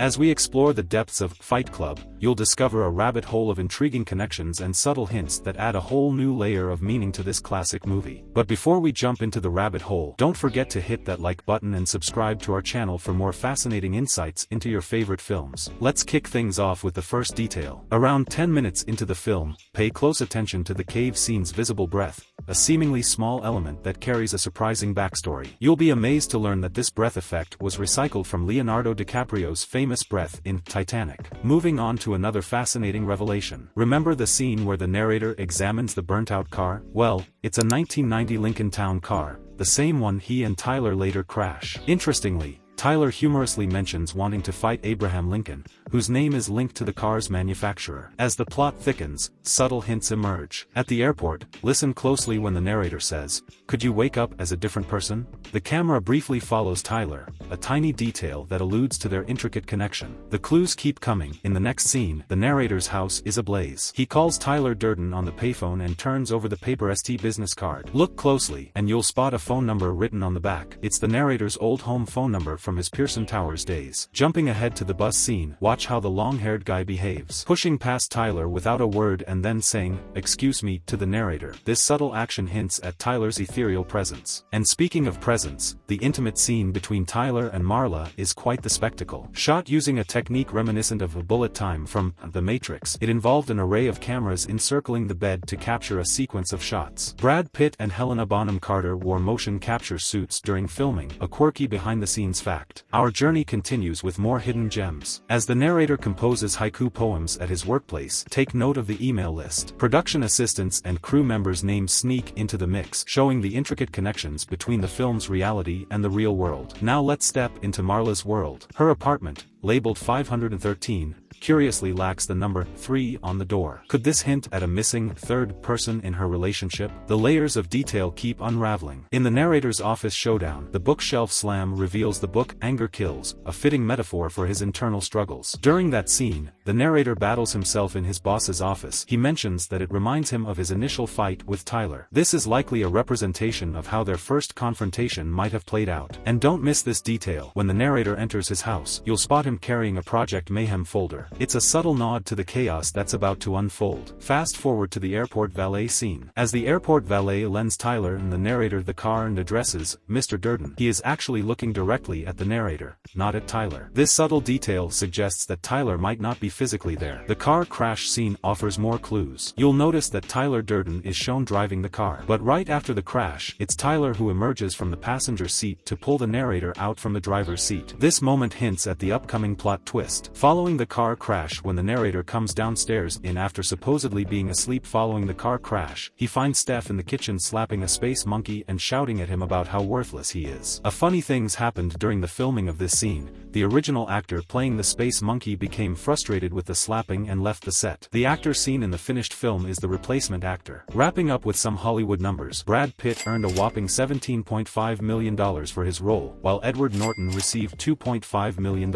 As we explore the depths of Fight Club, you'll discover a rabbit hole of intriguing connections and subtle hints that add a whole new layer of meaning to this classic movie. But before we jump into the rabbit hole, don't forget to hit that like button and subscribe to our channel for more fascinating insights into your favorite films. Let's kick things off with the first detail. Around 10 minutes into the film, pay close attention to the cave scene's visible breath, a seemingly small element that carries a surprising backstory. You'll be amazed to learn that this breath effect was recycled from Leonardo DiCaprio's famous breath in Titanic. Moving on to another fascinating revelation. Remember the scene where the narrator examines the burnt-out car? Well, it's a 1990 Lincoln Town car, the same one he and Tyler later crash. Interestingly, Tyler humorously mentions wanting to fight Abraham Lincoln, whose name is linked to the car's manufacturer. As the plot thickens, subtle hints emerge. At the airport, listen closely when the narrator says, "Could you wake up as a different person?" The camera briefly follows Tyler, a tiny detail that alludes to their intricate connection. The clues keep coming. In the next scene, the narrator's house is ablaze. He calls Tyler Durden on the payphone and turns over the paper ST business card. Look closely, and you'll spot a phone number written on the back. It's the narrator's old home phone number from his Pearson Towers days. Jumping ahead to the bus scene, watch how the long-haired guy behaves. Pushing past Tyler without a word and then saying, "Excuse me," to the narrator. This subtle action hints at Tyler's ethereal presence. And speaking of presence, the intimate scene between Tyler and Marla is quite the spectacle. Shot using a technique reminiscent of a bullet time from The Matrix, it involved an array of cameras encircling the bed to capture a sequence of shots. Brad Pitt and Helena Bonham Carter wore motion capture suits during filming, a quirky behind-the-scenes fact. Our journey continues with more hidden gems. As the narrator composes haiku poems at his workplace, take note of the email list. Production assistants and crew members' names sneak into the mix, showing the intricate connections between the film's reality and the real world. Now let's step into Marla's world. Her apartment, labeled 513, curiously lacks the number 3 on the door. Could this hint at a missing third person in her relationship? The layers of detail keep unraveling. In the narrator's office showdown, the bookshelf slam reveals the book Anger Kills, a fitting metaphor for his internal struggles. During that scene, the narrator battles himself in his boss's office. He mentions that it reminds him of his initial fight with Tyler. This is likely a representation of how their first confrontation might have played out. And don't miss this detail. When the narrator enters his house, you'll spot him carrying a Project Mayhem folder. It's a subtle nod to the chaos that's about to unfold. Fast forward to the airport valet scene. As the airport valet lends Tyler and the narrator the car and addresses Mr. Durden, he is actually looking directly at the narrator, not at Tyler. This subtle detail suggests that Tyler might not be physically there. The car crash scene offers more clues. You'll notice that Tyler Durden is shown driving the car. But right after the crash, it's Tyler who emerges from the passenger seat to pull the narrator out from the driver's seat. This moment hints at the upcoming plot twist. Following the car crash, when the narrator comes downstairs after supposedly being asleep following the car crash, he finds Steph in the kitchen slapping a space monkey and shouting at him about how worthless he is. A funny things happened during the filming of this scene. The original actor playing the space monkey became frustrated with the slapping and left the set. The actor seen in the finished film is the replacement actor. Wrapping up with some Hollywood numbers, Brad Pitt earned a whopping $17.5 million for his role, while Edward Norton received $2.5 million.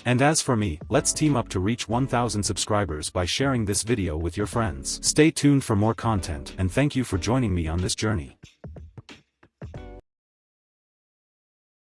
And as for me, let's team up to reach 1,000 subscribers by sharing this video with your friends. Stay tuned for more content, and thank you for joining me on this journey.